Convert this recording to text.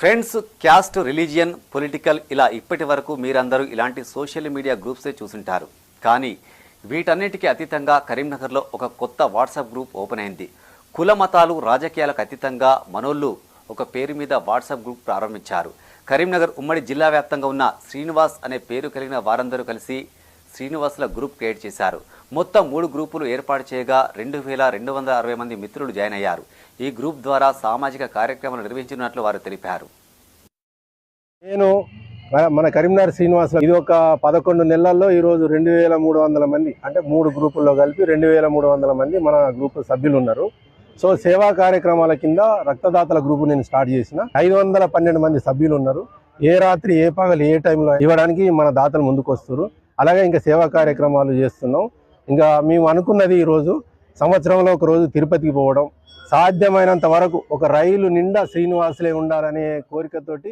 Friends, caste, religion, political ఇలా ఇప్పటి వరకు మీరందరూ ఇలాంటి సోషల్ మీడియా గ్రూప్సే చూసుంటారు. కానీ వీటన్నిటికీ అతీతంగా కరీంనగర్లో ఒక కొత్త వాట్సాప్ గ్రూప్ ఓపెన్ అయింది. కుల మతాలు రాజకీయాలకు అతీతంగా మనోళ్ళు ఒక పేరు మీద వాట్సాప్ గ్రూప్ ప్రారంభించారు. కరీంనగర్ ఉమ్మడి జిల్లా వ్యాప్తంగా ఉన్న శ్రీనివాస్ అనే పేరు కలిగిన వారందరూ కలిసి శ్రీనివాసుల గ్రూప్ క్రియేట్ చేశారు. మొత్తం 3 గ్రూపులు ఏర్పాటు చేయగా 2260 మంది మిత్రులు జాయిన్ అయ్యారు. ఈ గ్రూప్ ద్వారా సామాజిక కార్యక్రమాలు నిర్వహించినట్లు వారు తెలిపారు. నేను మన కరీంనగర్ శ్రీనివాస్ ఇది ఒక 11 నెలల్లో ఈరోజు 2300 మంది, అంటే 3 గ్రూపుల్లో కలిపి 2300 మంది మన గ్రూప్ సభ్యులు ఉన్నారు. సో సేవా కార్యక్రమాల కింద రక్తదాతల గ్రూపు నేను స్టార్ట్ చేసిన 512 మంది సభ్యులు ఉన్నారు. ఏ రాత్రి ఏ పగలు ఏ టైంలో ఇవ్వడానికి మన దాతలు ముందుకు వస్తారు. అలాగే ఇంకా సేవా కార్యక్రమాలు చేస్తున్నాం. ఇంకా మేము అనుకున్నది ఈరోజు సంవత్సరంలో ఒక రోజు తిరుపతికి పోవడం, సాధ్యమైనంత వరకు ఒక రైలు నిండా శ్రీనివాసులే ఉండాలనే కోరికతోటి